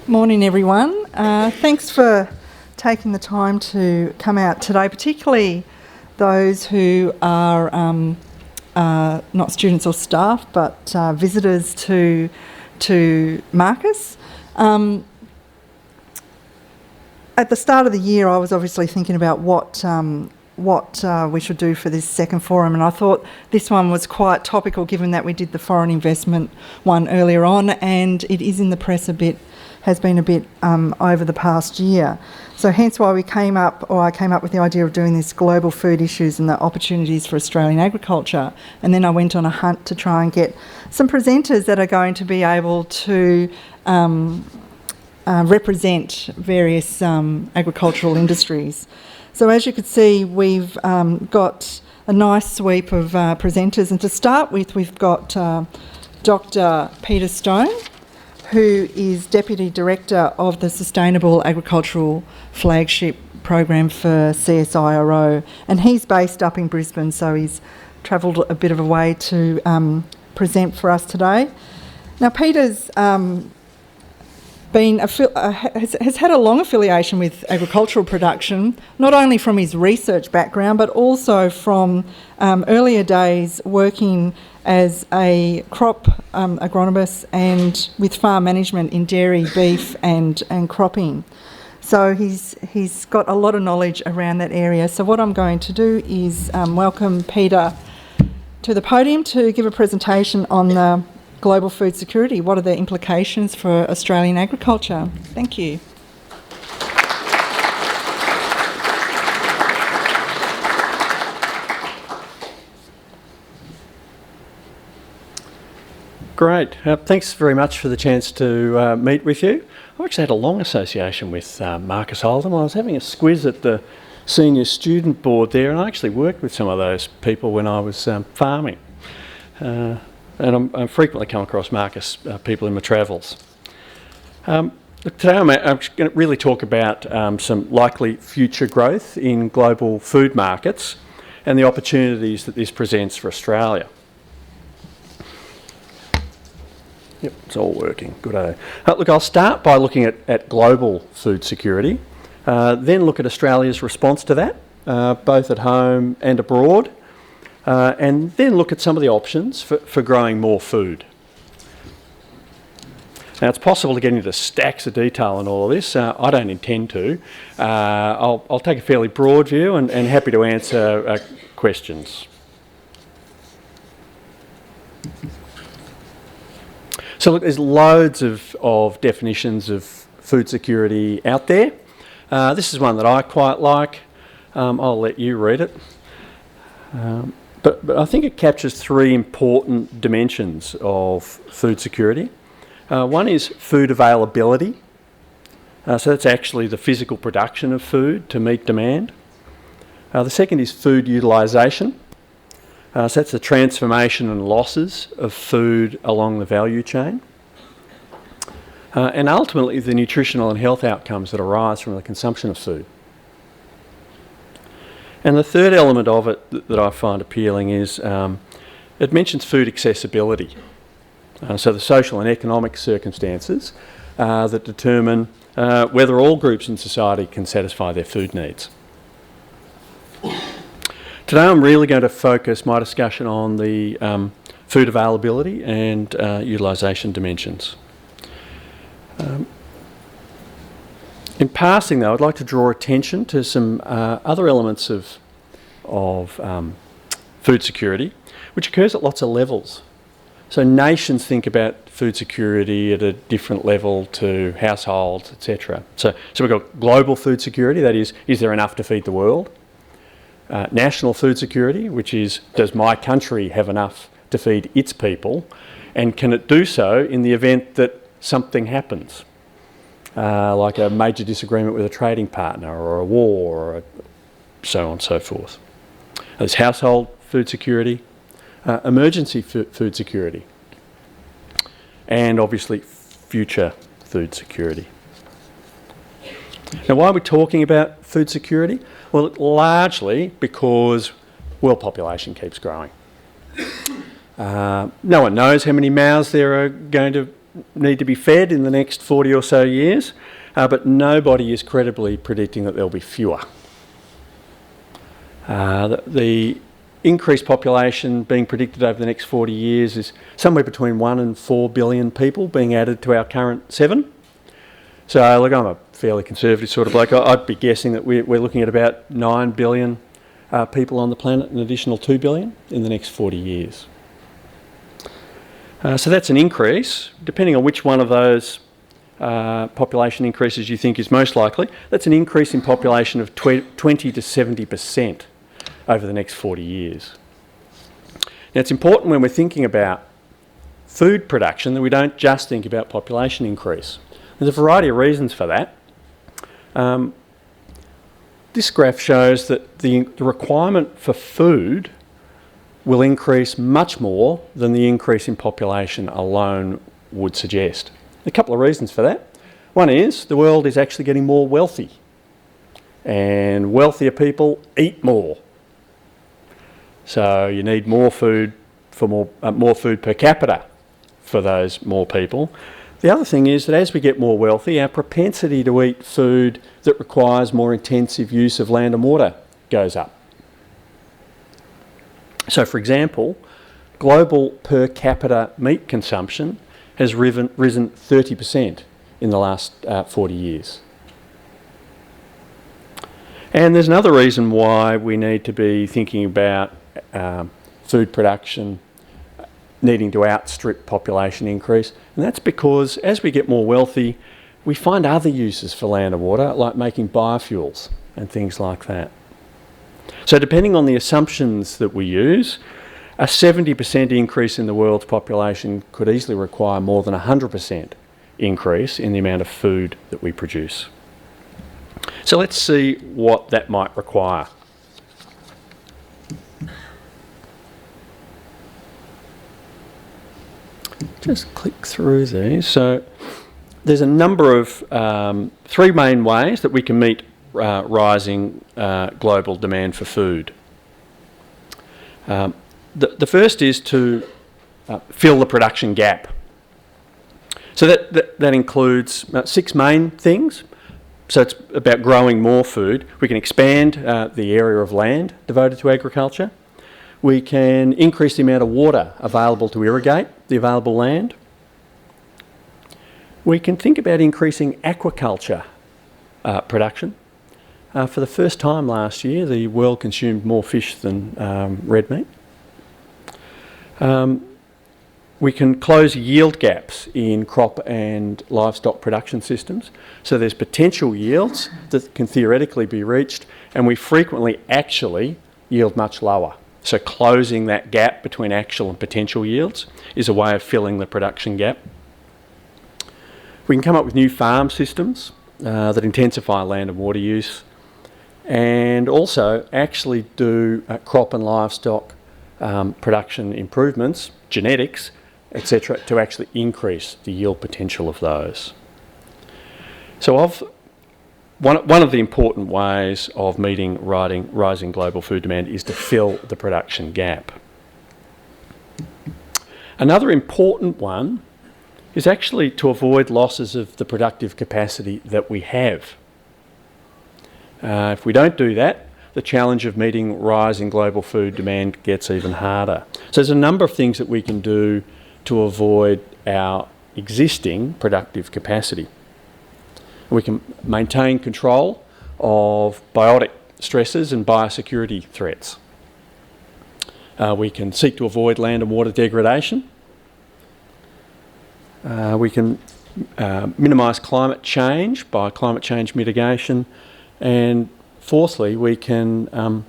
Morning, everyone. Thanks for taking the time to come out today, particularly those who are not students or staff, but visitors to Marcus. At the start of the year, I was obviously thinking about what we should do for this second forum, and I thought this one was quite topical given that we did the foreign investment one earlier on, and it is in the press has been a bit over the past year. So hence why I came up with the idea of doing this global food issues and the opportunities for Australian agriculture. And then I went on a hunt to try and get some presenters that are going to be able to represent various agricultural industries. So as you could see, we've got a nice sweep of presenters. And to start with, we've got Dr. Peter Stone, who is Deputy Director of the Sustainable Agricultural Flagship Program for CSIRO, and he's based up in Brisbane, so he's travelled a bit of a way to present for us today. Now, Peter's has had a long affiliation with agricultural production, not only from his research background, but also from earlier days working as a crop agronomist and with farm management in dairy, beef and cropping. So he's got a lot of knowledge around that area. So what I'm going to do is welcome Peter to the podium to give a presentation on the global food security. What are the implications for Australian agriculture? Thank you. Great. Thanks very much for the chance to meet with you. I've actually had a long association with Marcus Oldham. I was having a squiz at the senior student board there, and I actually worked with some of those people when I was farming. And I frequently come across Marcus people in my travels. Today I'm going to really talk about some likely future growth in global food markets and the opportunities that this presents for Australia. Yep, it's all working. Good. Look, I'll start by looking at global food security, then look at Australia's response to that, both at home and abroad, and then look at some of the options for growing more food. Now, it's possible to get into stacks of detail on all of this. I don't intend to. I'll take a fairly broad view and happy to answer questions. So look, there's loads of definitions of food security out there. This is one that I quite like. I'll let you read it. But I think it captures three important dimensions of food security. One is food availability. So that's actually the physical production of food to meet demand. The second is food utilisation. So that's the transformation and losses of food along the value chain. And ultimately the nutritional and health outcomes that arise from the consumption of food. And the third element of it that I find appealing is it mentions food accessibility. So the social and economic circumstances that determine whether all groups in society can satisfy their food needs. Today I'm really going to focus my discussion on the food availability and utilisation dimensions. In passing though, I'd like to draw attention to some other elements of food security, which occurs at lots of levels. So nations think about food security at a different level to households, etc. So we've got global food security, that is there enough to feed the world? National food security, which is, does my country have enough to feed its people? And can it do so in the event that something happens? Like a major disagreement with a trading partner or a war or so on and so forth. There's household food security, emergency food security, and obviously future food security. Now, why are we talking about food security? Well, largely because world population keeps growing. No one knows how many mouths there are going to need to be fed in the next 40 or so years, but nobody is credibly predicting that there'll be fewer. The increased population being predicted over the next 40 years is somewhere between 1 and 4 billion people being added to our current 7. So look, I'm a fairly conservative sort of bloke. I'd be guessing that we're looking at about 9 billion people on the planet, an additional 2 billion in the next 40 years. So that's an increase. Depending on which one of those population increases you think is most likely, that's an increase in population of 20 to 70% over the next 40 years. Now it's important when we're thinking about food production that we don't just think about population increase. There's a variety of reasons for that. This graph shows that the requirement for food will increase much more than the increase in population alone would suggest. A couple of reasons for that. One is the world is actually getting more wealthy, and wealthier people eat more. So you need more food for more food per capita for those more people. The other thing is that as we get more wealthy, our propensity to eat food that requires more intensive use of land and water goes up. So for example, global per capita meat consumption has risen 30% in the last 40 years. And there's another reason why we need to be thinking about food production needing to outstrip population increase, and that's because as we get more wealthy, we find other uses for land and water, like making biofuels and things like that. So depending on the assumptions that we use, a 70% increase in the world's population could easily require more than 100% increase in the amount of food that we produce. So let's see what that might require. Just click through these. So there's a number of 3 main ways that we can meet rising global demand for food. The first is to fill the production gap. So that includes 6 main things. So it's about growing more food. We can expand the area of land devoted to agriculture. We can increase the amount of water available to irrigate the available land. We can think about increasing aquaculture production. For the first time last year, the world consumed more fish than red meat. We can close yield gaps in crop and livestock production systems. So there's potential yields that can theoretically be reached, and we frequently actually yield much lower. So closing that gap between actual and potential yields is a way of filling the production gap. We can come up with new farm systems that intensify land and water use, and also actually do crop and livestock production improvements, genetics, etc., to actually increase the yield potential of those. So one of the important ways of meeting rising global food demand is to fill the production gap. Another important one is actually to avoid losses of the productive capacity that we have. If we don't do that, the challenge of meeting rising global food demand gets even harder. So there's a number of things that we can do to avoid our existing productive capacity. We can maintain control of biotic stresses and biosecurity threats. We can seek to avoid land and water degradation. We can minimise climate change by climate change mitigation. And fourthly, we can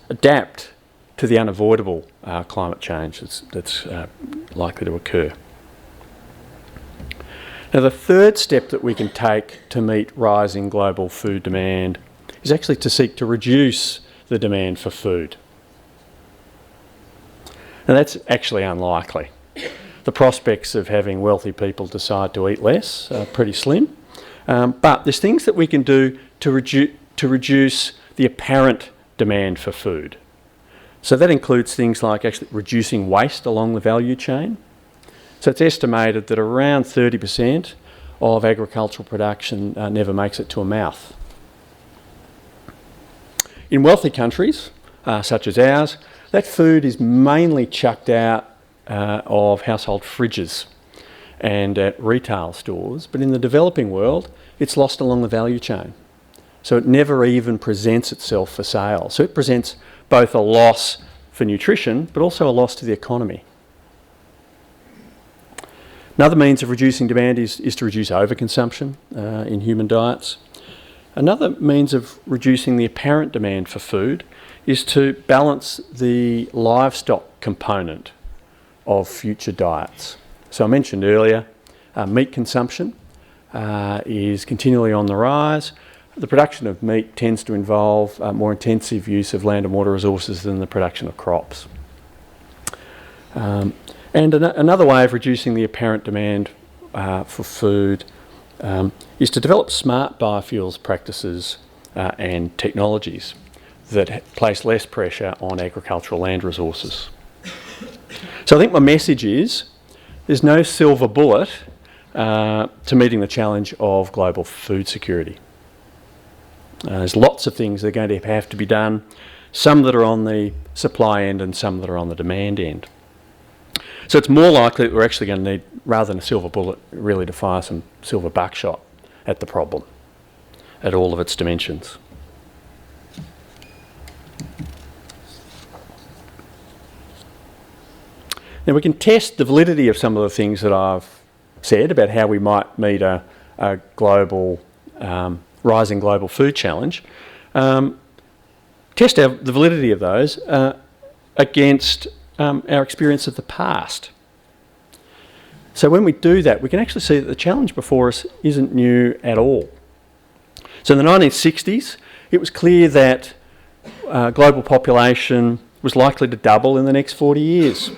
adapt to the unavoidable climate change that's likely to occur. Now, the third step that we can take to meet rising global food demand is actually to seek to reduce the demand for food. Now, that's actually unlikely. The prospects of having wealthy people decide to eat less are pretty slim, but there's things that we can do to reduce the apparent demand for food. So that includes things like actually reducing waste along the value chain, So it's estimated that around 30% of agricultural production never makes it to a mouth. In wealthy countries, such as ours, that food is mainly chucked out of household fridges and at retail stores, but in the developing world, it's lost along the value chain. So it never even presents itself for sale. So it presents both a loss for nutrition, but also a loss to the economy. Another means of reducing demand is to reduce overconsumption in human diets. Another means of reducing the apparent demand for food is to balance the livestock component of future diets. So I mentioned earlier, meat consumption is continually on the rise. The production of meat tends to involve more intensive use of land and water resources than the production of crops. And another way of reducing the apparent demand for food is to develop smart biofuels practices and technologies that place less pressure on agricultural land resources. So I think my message is there's no silver bullet to meeting the challenge of global food security. There's lots of things that are going to have to be done, some that are on the supply end and some that are on the demand end. So it's more likely that we're actually going to need, rather than a silver bullet, really to fire some silver buckshot at the problem, at all of its dimensions. Now we can test the validity of some of the things that I've said about how we might meet a global, rising global food challenge. Test the validity of those against our experience of the past. So when we do that, we can actually see that the challenge before us isn't new at all. So in the 1960s, it was clear that global population was likely to double in the next 40 years.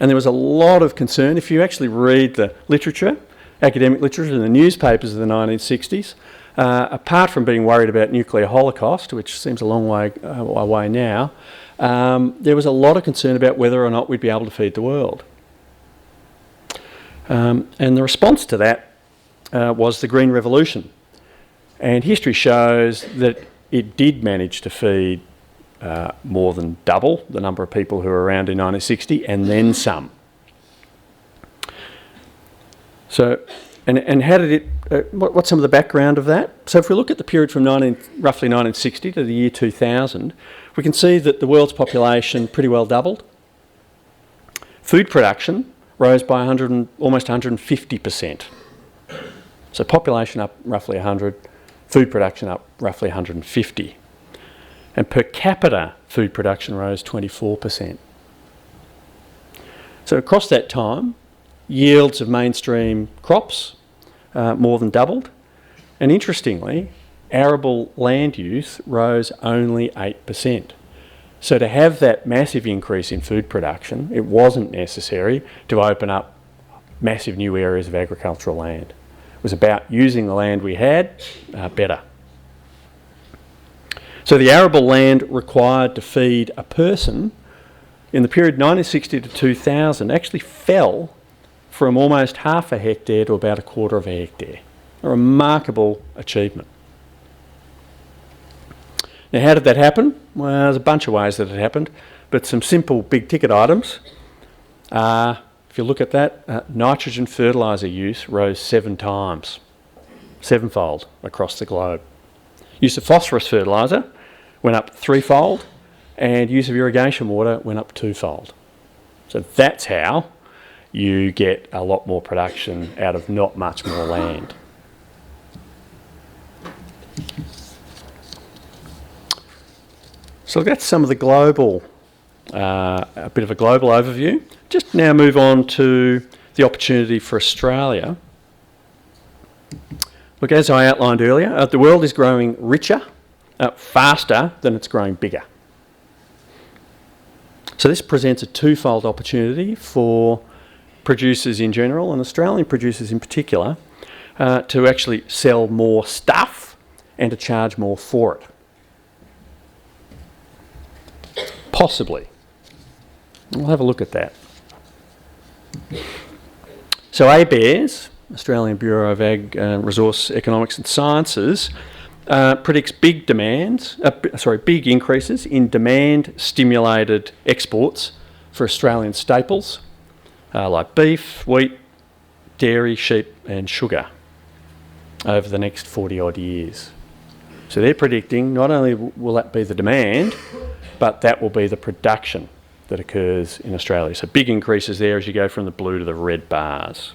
And there was a lot of concern. If you actually read the literature, academic literature in the newspapers of the 1960s, apart from being worried about nuclear holocaust, which seems a long way away now, there was a lot of concern about whether or not we'd be able to feed the world. And the response to that was the Green Revolution. And history shows that it did manage to feed more than double the number of people who were around in 1960 and then some. So, and how did it, what's some of the background of that? So if we look at the period from roughly 1960 to the year 2000, we can see that the world's population pretty well doubled. Food production rose by almost 150%. So population up roughly 100, food production up roughly 150. And per capita food production rose 24%. So across that time, yields of mainstream crops more than doubled. And interestingly, arable land use rose only 8%. So to have that massive increase in food production, it wasn't necessary to open up massive new areas of agricultural land. It was about using the land we had better. So the arable land required to feed a person in the period 1960 to 2000 actually fell from almost half a hectare to about a quarter of a hectare. A remarkable achievement. Now, how did that happen? Well, there's a bunch of ways that it happened, but some simple big ticket items. If you look at that, nitrogen fertiliser use rose 7 times, 7-fold across the globe. Use of phosphorus fertiliser went up 3-fold, and use of irrigation water went up 2-fold. So that's how you get a lot more production out of not much more land. So that's some of the global, a bit of a global overview. Just now move on to the opportunity for Australia. Look, as I outlined earlier, the world is growing richer, faster than it's growing bigger. So this presents a 2-fold opportunity for producers in general and Australian producers in particular to actually sell more stuff and to charge more for it. Possibly. We'll have a look at that. So ABARES, Australian Bureau of Ag, Resource Economics and Sciences, predicts big increases in demand-stimulated exports for Australian staples like beef, wheat, dairy, sheep and sugar over the next 40 odd years. So they're predicting not only will that be the demand, but that will be the production that occurs in Australia. So big increases there as you go from the blue to the red bars.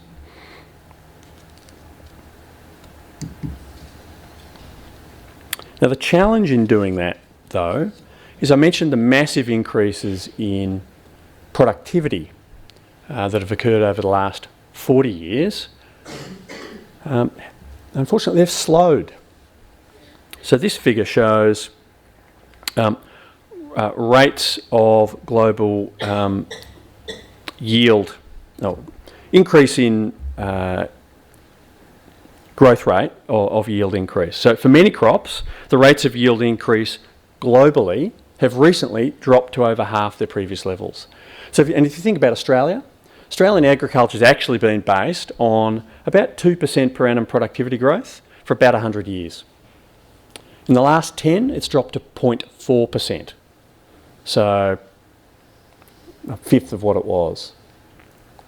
Now the challenge in doing that, though, is I mentioned the massive increases in productivity that have occurred over the last 40 years. Unfortunately, they've slowed. So this figure shows rates of global yield, increase in growth rate of yield increase. So for many crops, the rates of yield increase globally have recently dropped to over half their previous levels. So if you think about Australia, Australian agriculture has actually been based on about 2% per annum productivity growth for about 100 years. In the last 10, it's dropped to 0.4%. So a fifth of what it was.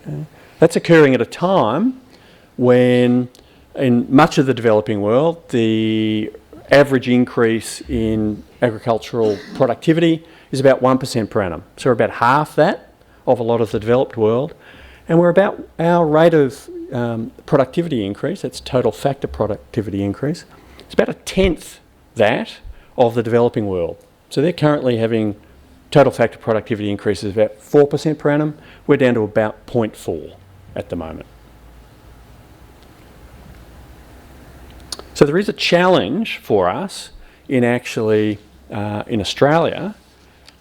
Okay. That's occurring at a time when in much of the developing world, the average increase in agricultural productivity is about 1% per annum. So we're about half that of a lot of the developed world. And we're about our rate of productivity increase, that's total factor productivity increase, it's about a tenth that of the developing world. So they're currently having total factor productivity increases of about 4% per annum. We're down to about 0.4 at the moment. So there is a challenge for us in actually, in Australia,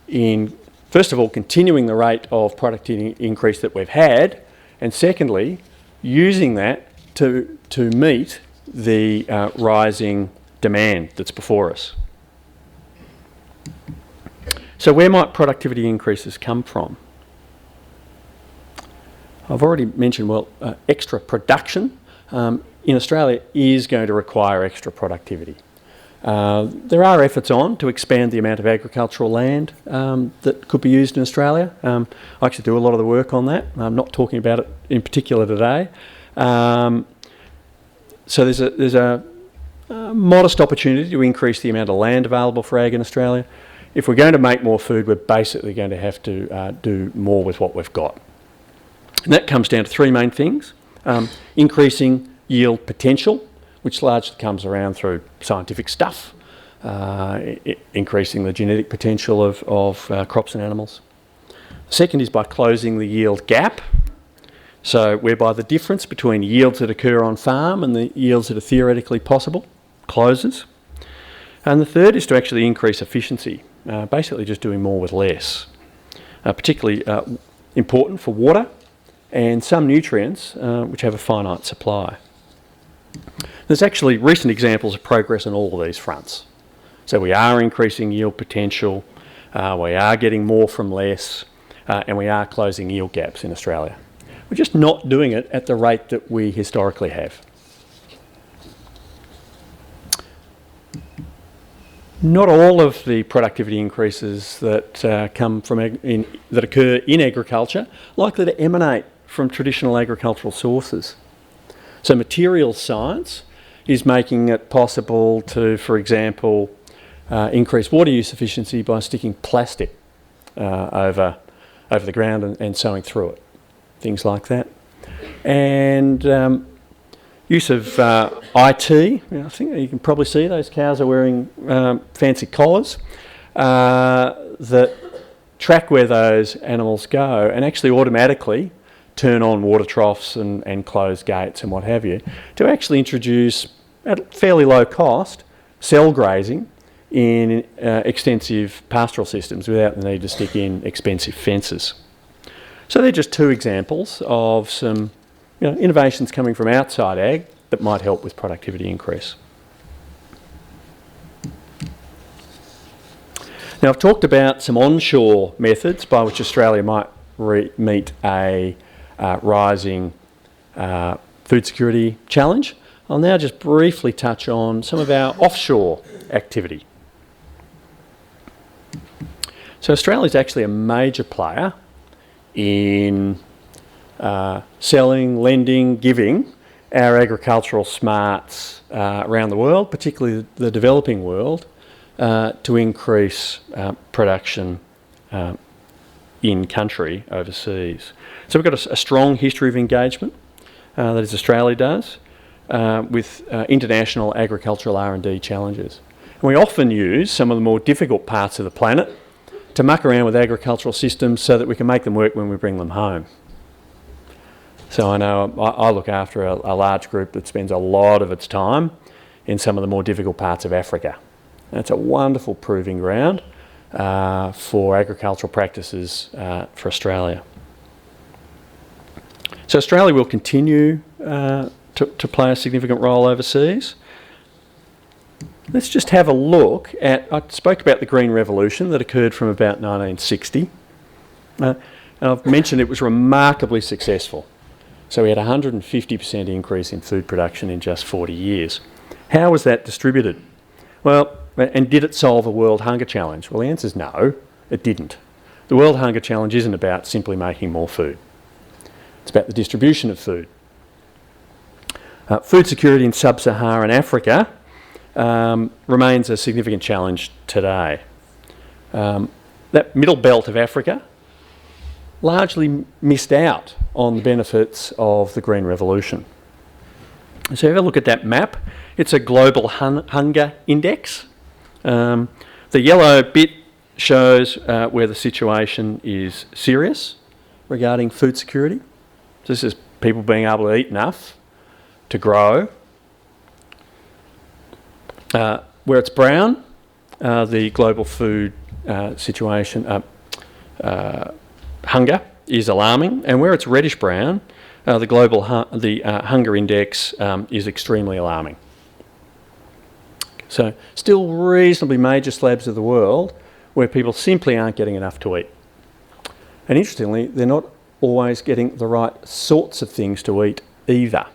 in first of all continuing the rate of productivity increase that we've had, and secondly, using that to meet the rising demand that's before us. So where might productivity increases come from? I've already mentioned, extra production in Australia is going to require extra productivity. There are efforts on to expand the amount of agricultural land that could be used in Australia. I actually do a lot of the work on that. I'm not talking about it in particular today. So there's a modest opportunity to increase the amount of land available for ag in Australia. If we're going to make more food, we're basically going to have to do more with what we've got. And that comes down to three main things. Increasing yield potential, which largely comes around through scientific stuff, increasing the genetic potential of crops and animals. Second is by closing the yield gap, so whereby the difference between yields that occur on farm and the yields that are theoretically possible closes. And the third is to actually increase efficiency, basically just doing more with less, particularly important for water and some nutrients which have a finite supply. There's actually recent examples of progress on all of these fronts. So we are increasing yield potential, we are getting more from less, and we are closing yield gaps in Australia. We're just not doing it at the rate that we historically have. Not all of the productivity increases that come from that occur in agriculture likely to emanate from traditional agricultural sources. So materials science is making it possible to, for example, increase water use efficiency by sticking plastic over the ground and sowing through it, things like that. And use of IT, I think you can probably see those cows are wearing fancy collars that track where those animals go and actually automatically turn on water troughs and close gates and what have you, to actually introduce, at fairly low cost, cell grazing in extensive pastoral systems without the need to stick in expensive fences. So they're just two examples of some innovations coming from outside ag that might help with productivity increase. Now I've talked about some onshore methods by which Australia might meet a rising food security challenge, I'll now just briefly touch on some of our offshore activity. So Australia is actually a major player in selling, lending, giving our agricultural smarts around the world, particularly the developing world, to increase production in country overseas. So we've got a strong history of engagement, that is Australia does, with international agricultural R&D challenges. And we often use some of the more difficult parts of the planet to muck around with agricultural systems so that we can make them work when we bring them home. So I know I look after a large group that spends a lot of its time in some of the more difficult parts of Africa. And it's a wonderful proving ground for agricultural practices for Australia. So Australia will continue to play a significant role overseas. Let's just have a look at, I spoke about the Green Revolution that occurred from about 1960. And I've mentioned it was remarkably successful. So we had a 150% increase in food production in just 40 years. How was that distributed? Well, and did it solve a world hunger challenge? Well, the answer is no, it didn't. The world hunger challenge isn't about simply making more food. It's about the distribution of food. Food security in sub-Saharan Africa remains a significant challenge today. That middle belt of Africa largely missed out on the benefits of the Green Revolution. So have a look at that map. It's a global hunger index. The yellow bit shows where the situation is serious regarding food security. So this is people being able to eat enough to grow. Where it's brown, the global food situation, hunger is alarming, and where it's reddish brown, the global hunger index is extremely alarming. So still reasonably major slabs of the world where people simply aren't getting enough to eat. And interestingly, they're not always getting the right sorts of things to eat either.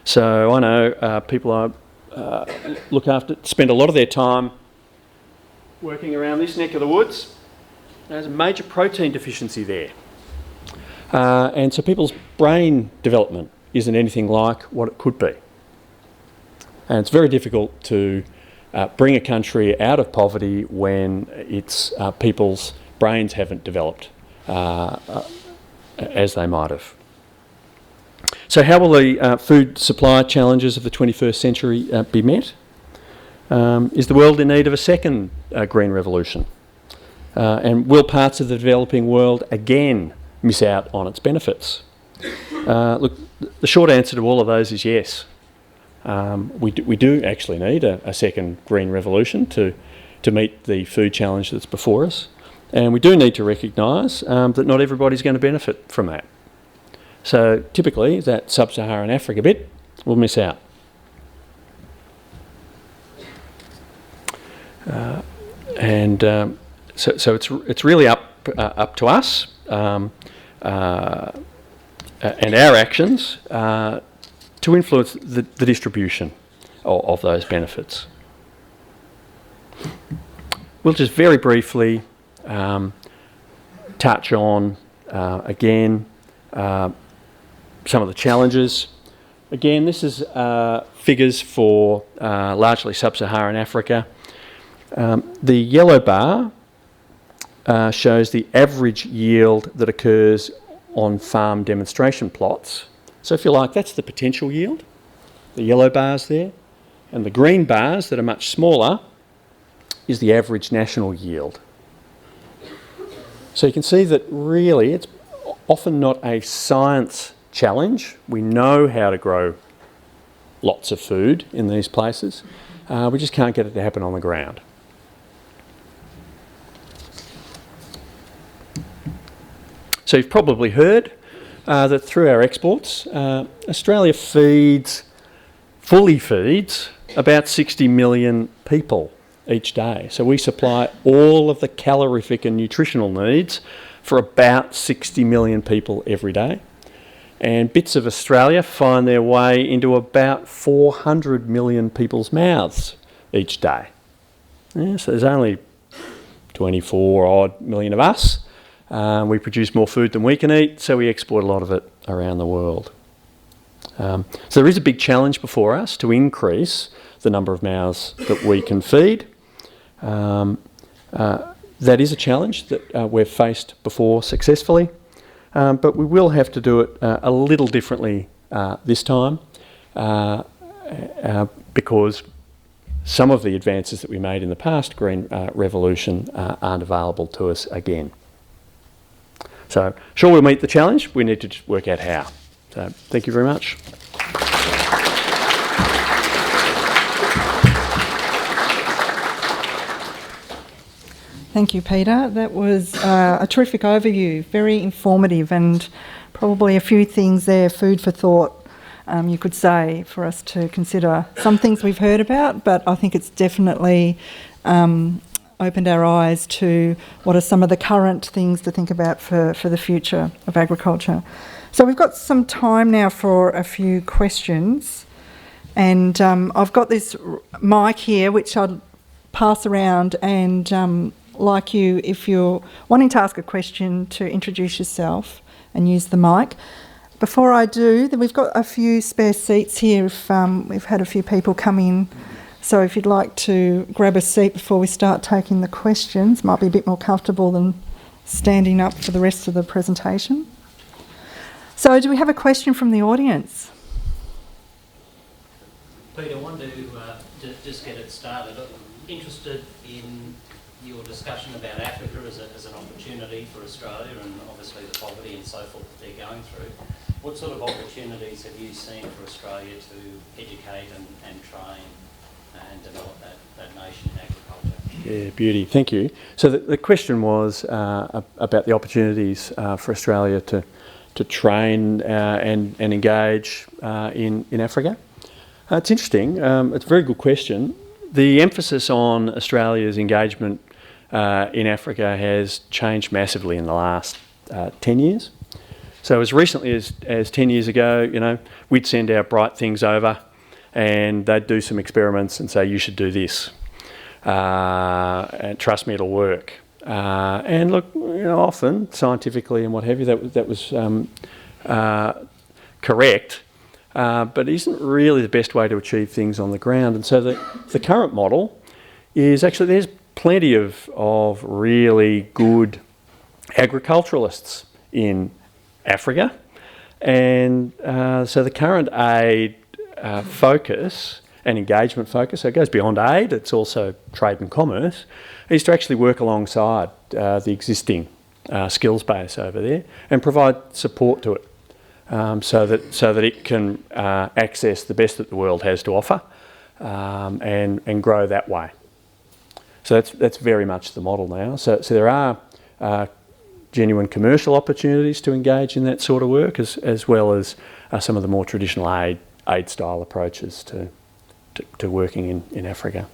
So I know people I look after spend a lot of their time working around this neck of the woods. There's a major protein deficiency there. And so people's brain development isn't anything like what it could be. And it's very difficult to bring a country out of poverty when its people's brains haven't developed as they might have. So how will the food supply challenges of the 21st century be met? Is the world in need of a second green revolution? And will parts of the developing world again miss out on its benefits? Look, the short answer to all of those is yes. We do actually need a second green revolution to meet the food challenge that's before us. And we do need to recognise that not everybody's going to benefit from that. So typically that sub-Saharan Africa bit will miss out. So it's really up to us and our actions to influence the distribution of those benefits. We'll just very briefly touch on again some of the challenges. Again, this is figures for largely sub-Saharan Africa. The yellow bar shows the average yield that occurs on farm demonstration plots. So if you like, that's the potential yield, the yellow bars there. And the green bars that are much smaller is the average national yield. So you can see that really it's often not a science challenge. We know how to grow lots of food in these places. We just can't get it to happen on the ground. So you've probably heard that through our exports, Australia fully feeds about 60 million people each day. So we supply all of the calorific and nutritional needs for about 60 million people every day. And bits of Australia find their way into about 400 million people's mouths each day. Yeah, so there's only 24 odd million of us. We produce more food than we can eat, so we export a lot of it around the world. So there is a big challenge before us to increase the number of mouths that we can feed. That is a challenge that we've faced before successfully, but we will have to do it a little differently this time because some of the advances that we made in the past green revolution aren't available to us again. So, sure, we'll meet the challenge. We need to just work out how. So, thank you very much. Thank you, Peter. That was a terrific overview, very informative, and probably a few things there, food for thought, you could say, for us to consider. Some things we've heard about, but I think it's definitely opened our eyes to what are some of the current things to think about for the future of agriculture. So we've got some time now for a few questions, and I've got this mic here which I'll pass around, and like you, if you're wanting to ask a question, to introduce yourself and use the mic. Before I do, we've got a few spare seats here if we've had a few people come in. So if you'd like to grab a seat before we start taking the questions, might be a bit more comfortable than standing up for the rest of the presentation. So do we have a question from the audience? Peter, I wanted to just get it started. I'm interested in your discussion about Africa as an opportunity for Australia and obviously the poverty and so forth that they're going through. What sort of opportunities have you seen for Australia to educate and train and develop that nation in agriculture? Yeah, beauty. Thank you. So the question was about the opportunities for Australia to train and engage in Africa. It's interesting. It's a very good question. The emphasis on Australia's engagement in Africa has changed massively in the last 10 years. So as recently as 10 years ago, you know, we'd send our bright things over and they'd do some experiments and say, you should do this. And trust me, it'll work. And look, you know, often, scientifically and what have you, that was correct, but isn't really the best way to achieve things on the ground. And so the current model is actually, there's plenty of really good agriculturalists in Africa. And so the current aid focus and engagement focus, so it goes beyond aid, it's also trade and commerce, is to actually work alongside the existing skills base over there and provide support to it so that it can access the best that the world has to offer and grow that way. So that's very much the model now. So there are genuine commercial opportunities to engage in that sort of work as well as some of the more traditional aid style approaches to working in Africa.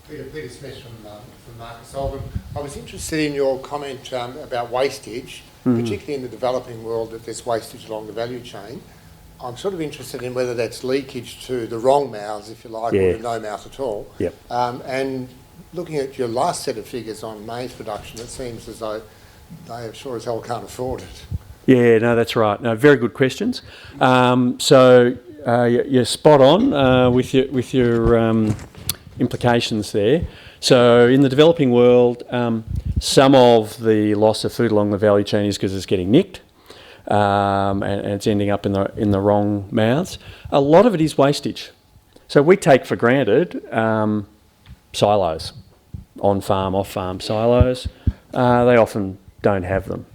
Peter Smith from Marcus Oldham. I was interested in your comment about wastage, particularly in the developing world, that there's wastage along the value chain. I'm sort of interested in whether that's leakage to the wrong mouths, if you like, or to no mouth at all. Yep. And looking at your last set of figures on maize production, it seems as though they sure as hell can't afford it. Yeah, no, that's right. No, very good questions. So you're spot on with your implications there. So in the developing world, some of the loss of food along the value chain is because it's getting nicked and it's ending up in the wrong mouths. A lot of it is wastage. So we take for granted silos, on-farm, off-farm silos. They often don't have them.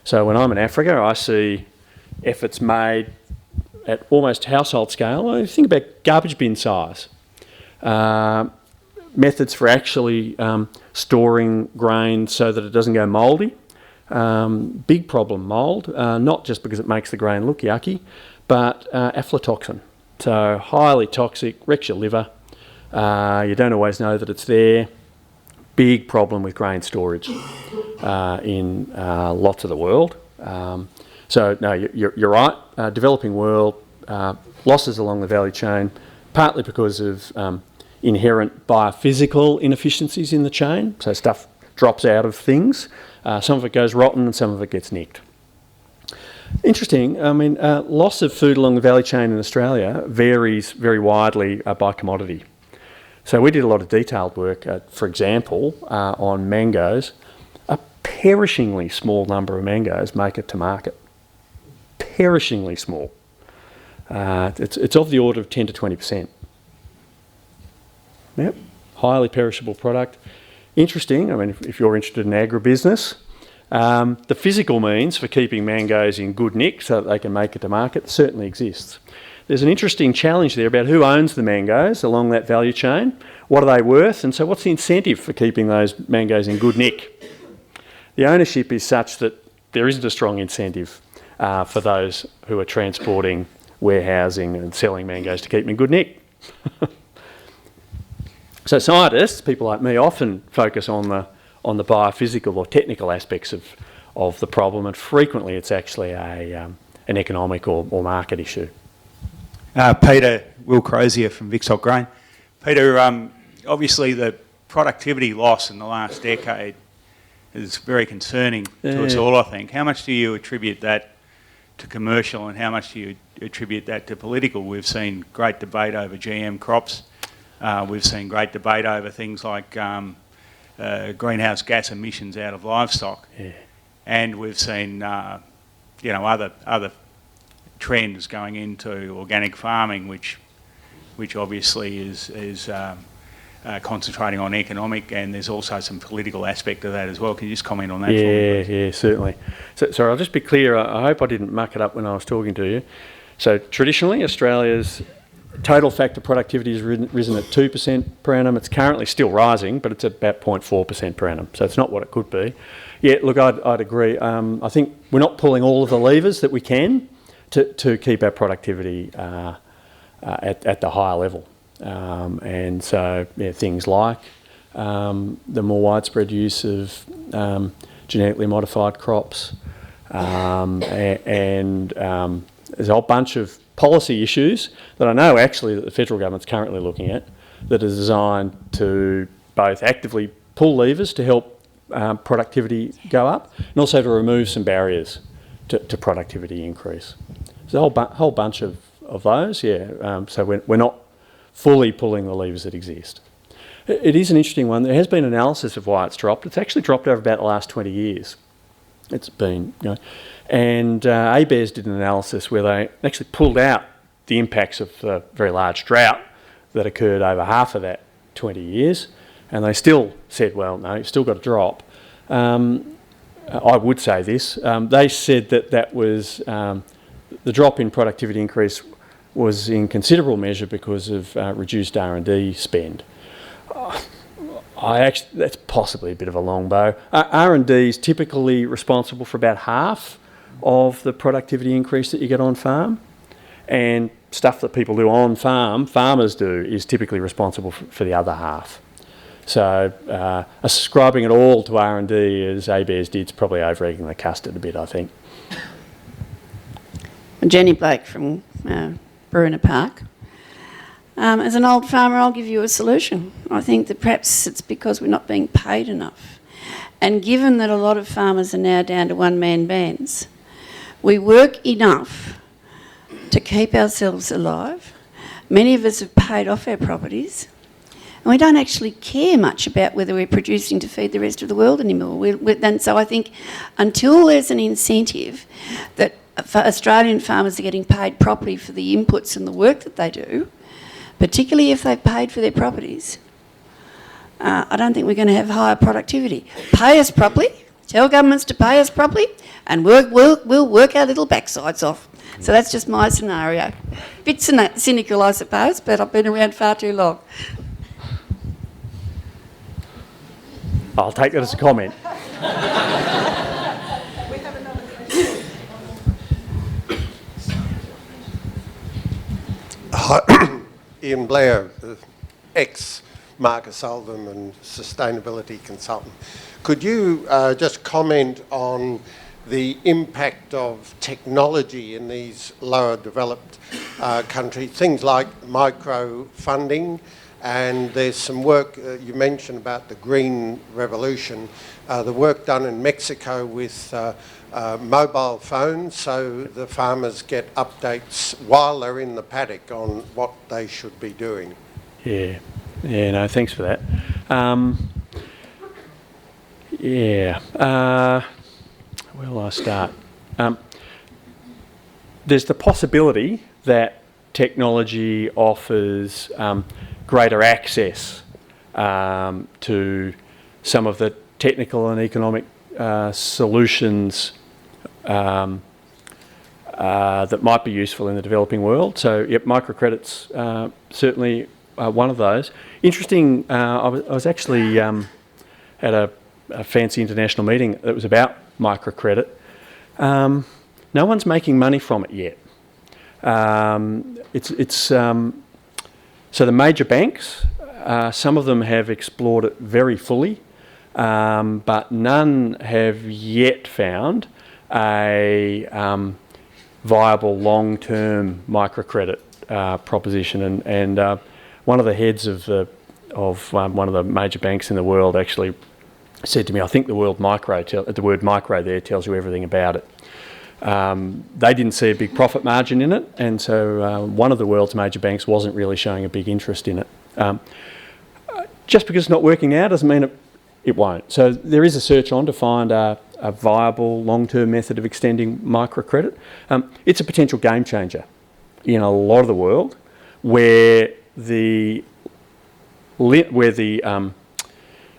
So when I'm in Africa, I see efforts made at almost household scale. Think about garbage bin size. Methods for actually storing grain so that it doesn't go mouldy. Big problem, mould, not just because it makes the grain look yucky, but aflatoxin. So highly toxic, wrecks your liver. You don't always know that it's there. big problem with grain storage in lots of the world. So no, you're right. Developing world, losses along the value chain, partly because of inherent biophysical inefficiencies in the chain. So stuff drops out of things. Some of it goes rotten and some of it gets nicked. Interesting. I mean, loss of food along the value chain in Australia varies very widely by commodity. So we did a lot of detailed work, for example, on mangoes. A perishingly small number of mangoes make it to market. Perishingly small. It's of the order of 10 to 20%. Yep, highly perishable product. Interesting, I mean, if you're interested in agribusiness, the physical means for keeping mangoes in good nick so that they can make it to market certainly exists. There's an interesting challenge there about who owns the mangoes along that value chain, what are they worth, and so what's the incentive for keeping those mangoes in good nick? The ownership is such that there isn't a strong incentive for those who are transporting, warehousing and selling mangoes to keep them in good nick. So scientists, people like me, often focus on the biophysical or technical aspects of the problem, and frequently it's actually an economic or market issue. Peter, Will Crozier from Vicstock Grain. Peter, obviously the productivity loss in the last decade is very concerning to us all, I think. How much do you attribute that to commercial and how much do you attribute that to political? We've seen great debate over GM crops. We've seen great debate over things like greenhouse gas emissions out of livestock. Yeah. And we've seen, other trends going into organic farming, which obviously is concentrating on economic, and there's also some political aspect of that as well. Can you just comment on that for me, please? Yeah, certainly. So I'll just be clear, I hope I didn't muck it up when I was talking to you. So traditionally, Australia's total factor productivity has risen at 2% per annum. It's currently still rising, but it's at about 0.4% per annum. So it's not what it could be. Yeah, look, I'd agree. I think we're not pulling all of the levers that we can to keep our productivity at the higher level. And so things like the more widespread use of genetically modified crops and there's a whole bunch of policy issues that I know actually that the federal government's currently looking at that are designed to both actively pull levers to help productivity go up and also to remove some barriers to productivity increase. There's a whole bunch of those, so we're not fully pulling the levers that exist. It is an interesting one. There has been analysis of why it's dropped. It's actually dropped over about the last 20 years. It's been, and ABARES did an analysis where they actually pulled out the impacts of the very large drought that occurred over half of that 20 years, and they still said, well, no, you've still got to drop. I would say this. They said that was the drop in productivity increase was in considerable measure because of reduced R&D spend. That's possibly a bit of a long bow. R&D is typically responsible for about half of the productivity increase that you get on farm, and stuff that people do on farm, farmers do, is typically responsible for the other half. So ascribing it all to R&D as ABARES did is probably over-egging the custard a bit, I think. Jenny Blake from Bruner Park. As an old farmer, I'll give you a solution. I think that perhaps it's because we're not being paid enough. And given that a lot of farmers are now down to one-man bands, we work enough to keep ourselves alive. Many of us have paid off our properties, and we don't actually care much about whether we're producing to feed the rest of the world anymore. And so I think until there's an incentive that Australian farmers are getting paid properly for the inputs and the work that they do, particularly if they've paid for their properties, I don't think we're going to have higher productivity. Pay us properly, tell governments to pay us properly, and we'll work our little backsides off. So that's just my scenario. Bit cynical, I suppose, but I've been around far too long. I'll take that as a comment. Hi, Ian Blair, Marcus Oldham and sustainability consultant. Could you just comment on the impact of technology in these lower developed countries, things like micro funding, and there's some work you mentioned about the green revolution, the work done in Mexico with mobile phones, so the farmers get updates while they're in the paddock on what they should be doing. Yeah, no, thanks for that. Where will I start? There's the possibility that technology offers greater access to some of the technical and economic solutions that might be useful in the developing world. So, yep, microcredits certainly one of those. Interesting, I was actually at a fancy international meeting that was about microcredit. No one's making money from it yet. So the major banks, some of them have explored it very fully, but none have yet found a viable long-term microcredit proposition. And one of the heads of one of the major banks in the world actually said to me, I think the word micro there tells you everything about it. They didn't see a big profit margin in it, and so one of the world's major banks wasn't really showing a big interest in it. Just because it's not working out doesn't mean it won't. So there is a search on to find a viable long-term method of extending microcredit. It's a potential game changer in a lot of the world where the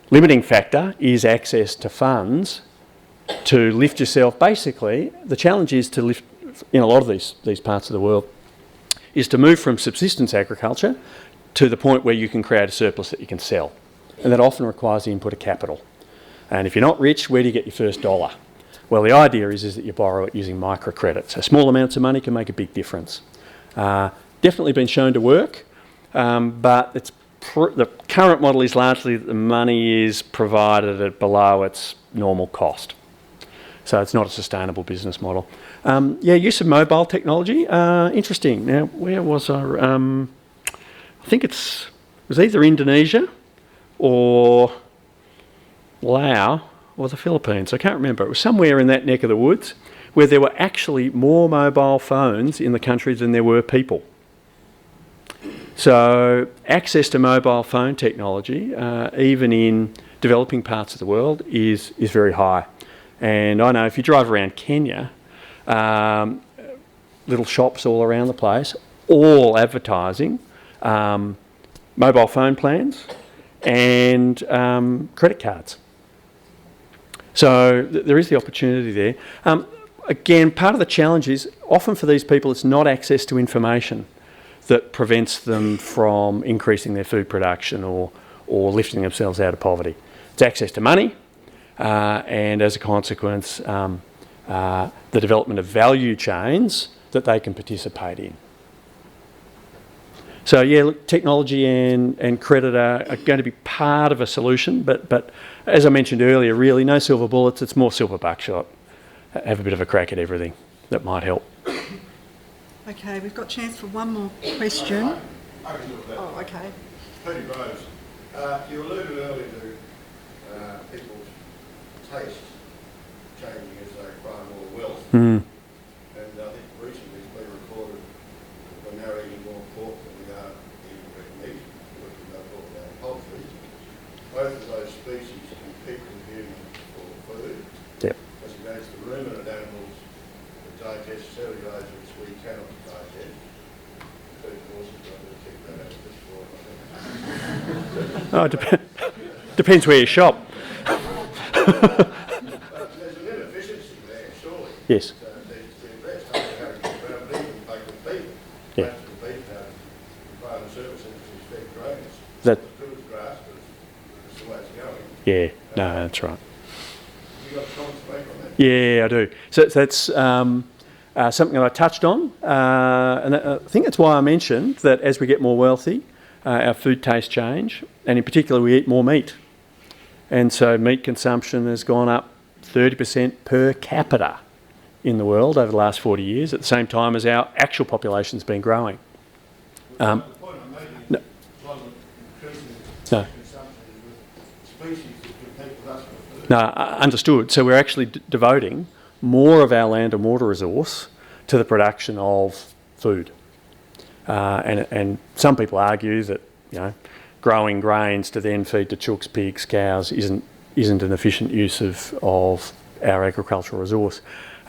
limiting factor is access to funds to lift yourself. Basically, the challenge is to lift, in a lot of these parts of the world, is to move from subsistence agriculture to the point where you can create a surplus that you can sell. And that often requires the input of capital. And if you're not rich, where do you get your first dollar? Well, the idea is that you borrow it using microcredit. So small amounts of money can make a big difference. Definitely been shown to work, but the current model is largely that the money is provided at below its normal cost. So it's not a sustainable business model. Use of mobile technology, interesting. Now, where was I? I think it was either Indonesia or Laos or the Philippines. I can't remember. It was somewhere in that neck of the woods where there were actually more mobile phones in the country than there were people. So access to mobile phone technology, even in developing parts of the world, is very high. And I know if you drive around Kenya, little shops all around the place, all advertising mobile phone plans and credit cards. So there is the opportunity there. Again, part of the challenge is often for these people it's not access to information that prevents them from increasing their food production or lifting themselves out of poverty. It's access to money, and as a consequence, the development of value chains that they can participate in. So yeah, look, technology and credit are going to be part of a solution, but as I mentioned earlier, really no silver bullets, it's more silver buckshot. Have a bit of a crack at everything that might help. Okay, we've got a chance for one more question. I can look at that. Oh, okay. Peter Rose, you alluded earlier to people's taste changing as they acquire more wealth. Mm. And I think recently it's been recorded that we're now eating more pork than we are eating red meat. We're talking about poultry. Both of those species compete with humans for food. Yep. As against the ruminant animals that digest cellulose which we cannot digest. Food courses, I'm going to check that out just for Depends where you shop. There's an inefficiency there, surely. Yes. They're best having about even like with beef. Yeah. Most of the beef part of the service industry is fed grains. That- It's good as grass, but it's the way it's going. Yeah, no, that's right. You got comments to make on that? Yeah, I do. So that's something that I touched on, and I think that's why I mentioned that as we get more wealthy, our food tastes change, and in particular we eat more meat. And so meat consumption has gone up 30% per capita in the world over the last 40 years, at the same time as our actual population's been growing. The point I'm making is one of the increasing consumption is with species that compete with us for food. No, understood. So we're actually devoting more of our land and water resource to the production of food. And some people argue that, you know, growing grains to then feed to chooks, pigs, cows isn't an efficient use of our agricultural resource.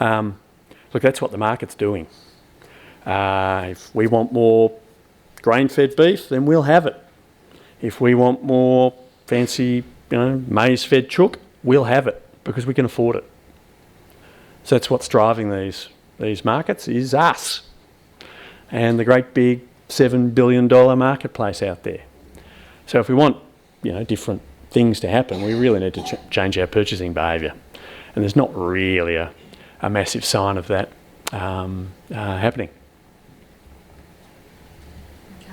Look, that's what the market's doing. If we want more grain-fed beef, then we'll have it. If we want more fancy, maize-fed chook, we'll have it because we can afford it. So that's what's driving these markets, is us and the great big $7 billion marketplace out there. So if we want, different things to happen, we really need to change our purchasing behaviour. And there's not really a massive sign of that happening. Okay.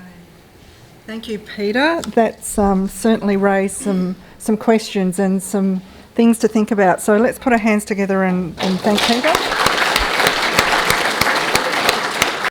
Thank you, Peter. That's certainly raised some questions and some things to think about. So let's put our hands together and thank Peter.